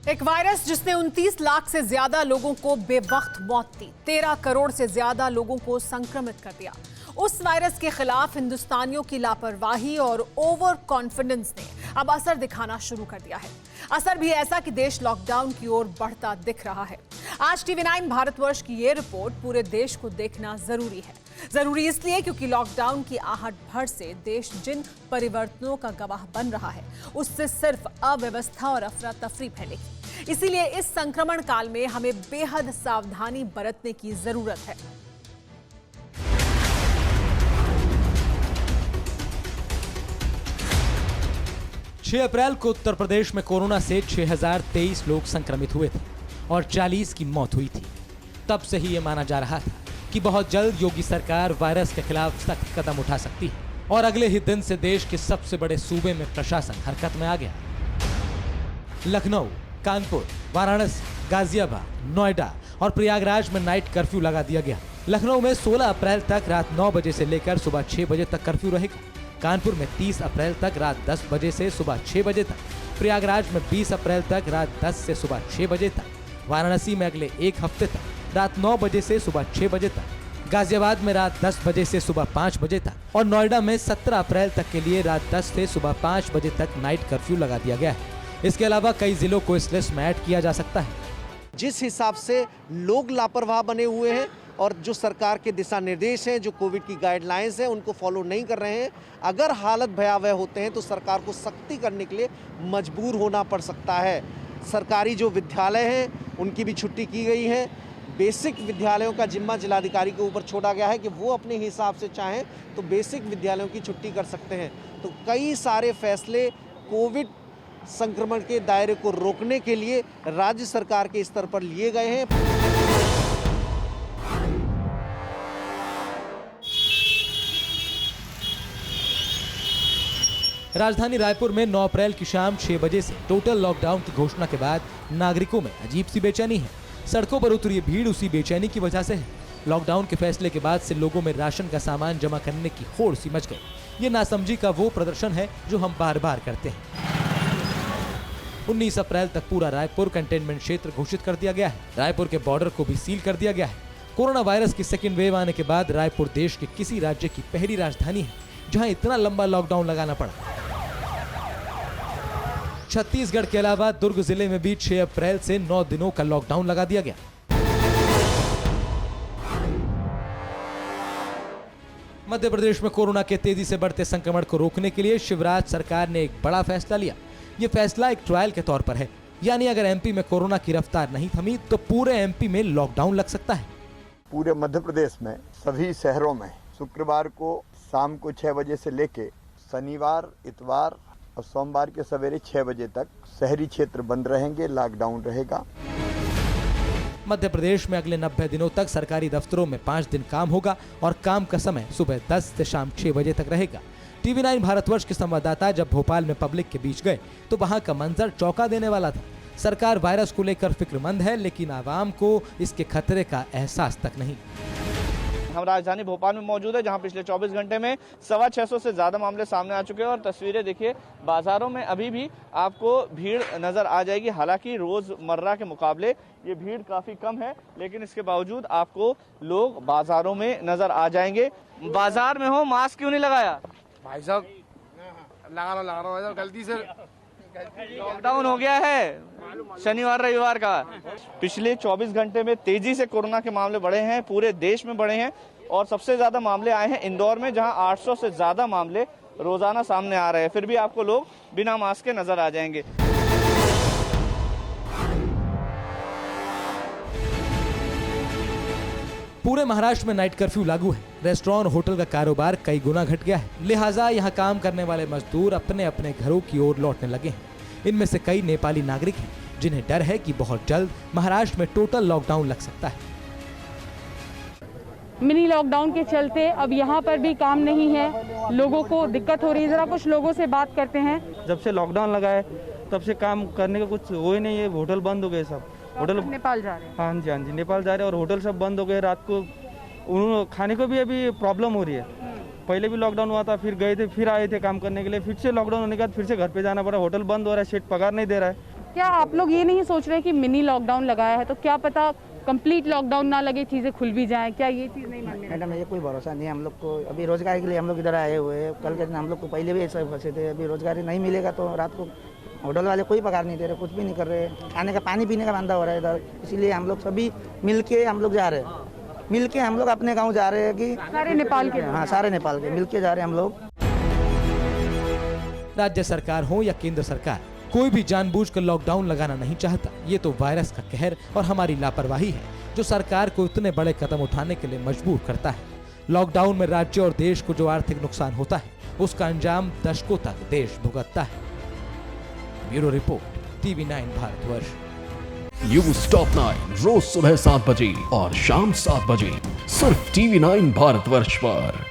एक वायरस जिसने 29 लाख से ज्यादा लोगों को बेवक्त मौत दी, 13 करोड़ से ज्यादा लोगों को संक्रमित कर दिया। उस वायरस के खिलाफ हिंदुस्तानियों की लापरवाही और ओवर कॉन्फिडेंस ने अब असर दिखाना शुरू कर दिया है। असर भी ऐसा कि देश लॉकडाउन की ओर बढ़ता दिख रहा है। आज TV9 भारतवर्ष की ये रिपोर्ट पूरे देश को देखना जरूरी है। जरूरी इसलिए क्योंकि लॉकडाउन की आहट भर से देश जिन परिवर्तनों का गवाह बन रहा है, उससे सिर्फ अव्यवस्था और अफरा तफरी फैलेगी। इसीलिए इस संक्रमण काल में हमें बेहद सावधानी बरतने की जरूरत है। अप्रैल को उत्तर प्रदेश में कोरोना से 6023 लोग संक्रमित हुए थे और 40 की मौत हुई थी। तब से ही ये माना जा रहा था कि बहुत जल्द योगी सरकार वायरस के खिलाफ सख्त कदम उठा सकती है और अगले ही दिन से देश के सबसे बड़े सूबे में प्रशासन हरकत में आ गया। लखनऊ, कानपुर, वाराणसी, गाजियाबाद, नोएडा और प्रयागराज में नाइट कर्फ्यू लगा दिया गया। लखनऊ में 16 अप्रैल तक रात 9 बजे से लेकर सुबह 6 बजे तक कर्फ्यू रहेगा। कानपुर में 30 अप्रैल तक रात 10 बजे से सुबह 6 बजे तक, प्रयागराज में 20 अप्रैल तक रात 10 से सुबह 6 बजे तक, वाराणसी में अगले एक हफ्ते तक रात 9 बजे से सुबह 6 बजे तक, गाजियाबाद में रात 10 बजे से सुबह 5 बजे तक और नोएडा में 17 अप्रैल तक के लिए रात 10 से सुबह 5 बजे तक नाइट कर्फ्यू लगा दिया गया है। इसके अलावा कई जिलों को इस लिस्ट में ऐड किया जा सकता है। जिस हिसाब से लोग लापरवाह बने हुए हैं और जो सरकार के दिशा निर्देश हैं, जो कोविड की गाइडलाइंस हैं, उनको फॉलो नहीं कर रहे हैं, अगर हालत भयावह होते हैं तो सरकार को सख्ती करने के लिए मजबूर होना पड़ सकता है। सरकारी जो विद्यालय हैं उनकी भी छुट्टी की गई है। बेसिक विद्यालयों का जिम्मा जिलाधिकारी के ऊपर छोड़ा गया है कि वो अपने हिसाब से चाहें तो बेसिक विद्यालयों की छुट्टी कर सकते हैं। तो कई सारे फैसले कोविड संक्रमण के दायरे को रोकने के लिए राज्य सरकार के स्तर पर लिए गए हैं। राजधानी रायपुर में 9 अप्रैल की शाम 6 बजे से टोटल लॉकडाउन की घोषणा के बाद नागरिकों में अजीब सी बेचैनी है। सड़कों पर उतरी भीड़ उसी बेचैनी की वजह से है। लॉकडाउन के फैसले के बाद से लोगों में राशन का सामान जमा करने की होड़ सी मच गई। ये नासमझी का वो प्रदर्शन है जो हम बार बार करते हैं। 19 अप्रैल तक पूरा रायपुर कंटेनमेंट क्षेत्र घोषित कर दिया गया है। रायपुर के बॉर्डर को भी सील कर दिया गया है। कोरोना वायरस की सेकेंड वेव आने के बाद रायपुर देश के किसी राज्य की पहली राजधानी है जहां इतना लंबा लॉकडाउन लगाना पड़ा। छत्तीसगढ़ के अलावा दुर्ग जिले में भी 6 अप्रैल से 9 दिनों का लॉकडाउन लगा दिया गया। मध्य प्रदेश में कोरोना के तेजी से बढ़ते संक्रमण को रोकने के लिए शिवराज सरकार ने एक बड़ा फैसला लिया। ये फैसला एक ट्रायल के तौर पर है, यानी अगर एमपी में कोरोना की रफ्तार नहीं थमी तो पूरे एमपी में लॉकडाउन लग सकता है। पूरे मध्य प्रदेश में सभी शहरों में शुक्रवार को शाम को 6 बजे से लेके शनिवार, इतवार और सोमवार के सवेरे 6 बजे तक शहरी क्षेत्र बंद रहेंगे, लॉकडाउन रहेगा। मध्य प्रदेश में अगले 90 दिनों तक सरकारी दफ्तरों में 5 दिन काम होगा और काम का समय सुबह 10 से शाम 6 बजे तक रहेगा। TV9 भारतवर्ष के संवाददाता जब भोपाल में पब्लिक के बीच गए तो वहां का मंजर चौंका देने वाला था। सरकार वायरस को लेकर फिक्रमंद है, लेकिन आवाम को इसके खतरे का एहसास तक नहीं। हम राजधानी भोपाल में मौजूद है, जहां पिछले 24 घंटे में 650 से ज्यादा मामले सामने आ चुके हैं और तस्वीरें देखिए, बाजारों में अभी भी आपको भीड़ नजर आ जाएगी। हालांकि रोजमर्रा के मुकाबले ये भीड़ काफी कम है, लेकिन इसके बावजूद आपको लोग बाजारों में नजर आ जाएंगे। बाजार में हो, मास्क क्यों नहीं लगाया? भाई साहब लगा लो भाई साहब, गलती से लॉकडाउन हो गया है शनिवार रविवार का। पिछले 24 घंटे में तेजी से कोरोना के मामले बढ़े हैं, पूरे देश में बढ़े हैं और सबसे ज्यादा मामले आए हैं इंदौर में, जहां 800 से ज्यादा मामले रोजाना सामने आ रहे हैं। फिर भी आपको लोग बिना मास्क के नजर आ जाएंगे। पूरे महाराष्ट्र में नाइट कर्फ्यू लागू है। रेस्टोरेंट, होटल का कारोबार कई गुना घट गया है, लिहाजा यहाँ काम करने वाले मजदूर अपने अपने घरों की ओर लौटने लगे हैं। इनमें से कई नेपाली नागरिक हैं जिन्हें डर है कि बहुत जल्द महाराष्ट्र में टोटल लॉकडाउन लग सकता है। मिनी लॉकडाउन के चलते अब यहाँ पर भी काम नहीं है, लोगों को दिक्कत हो रही है। जरा कुछ लोगों से बात करते हैं। जब से लॉकडाउन लगा है तब से काम करने का कुछ हो ही नहीं है। होटल बंद हो गए सब। होटल नेपाल जा रहे हैं? हाँ जी नेपाल जा रहे हैं और होटल सब बंद हो गए। रात को खाने को भी अभी प्रॉब्लम हो रही है। पहले भी लॉकडाउन हुआ था, फिर गए थे, फिर आए थे काम करने के लिए, फिर से लॉकडाउन होने के बाद फिर से घर पे जाना पड़ा। होटल बंद हो रहा है, सेठ पगार नहीं दे रहा है। क्या आप लोग ये नहीं सोच रहे कि मिनी लॉकडाउन लगाया है तो क्या पता कंप्लीट लॉकडाउन ना लगे, चीज़ें खुल भी जाएं? क्या ये चीज़ नहीं मन में? मैडम ये कोई भरोसा नहीं है हम लोग को। अभी रोजगार के लिए हम लोग इधर आए हुए हैं। कल के दिन हम लोग को पहले भी ऐसा फंसे थे। अभी रोजगारी नहीं मिलेगा तो रात को होटल वाले कोई पगार नहीं दे रहे, कुछ भी नहीं कर रहे। खाने का पानी पीने का धंधा हो रहा है इधर। इसीलिए हम लोग सभी मिल के हम लोग जा रहे हैं। मिल के हम लोग अपने गाँव जा रहे हैं कि सारे नेपाल के? हाँ, सारे नेपाल के मिल के जा रहे हैं हम लोग। राज्य सरकार हो या केंद्र सरकार, कोई भी जानबूझकर लॉकडाउन लगाना नहीं चाहता। ये तो वायरस का कहर और हमारी लापरवाही है जो सरकार को इतने बड़े कदम उठाने के लिए मजबूर करता है। लॉकडाउन में राज्य और देश को जो आर्थिक नुकसान होता है उसका अंजाम दशकों तक देश भुगतता है। Bureau report, TV9 Bharatvarsh. News top 9 रोज सुबह 7 बजे और शाम 7 बजे सिर्फ TV9 भारतवर्ष पर।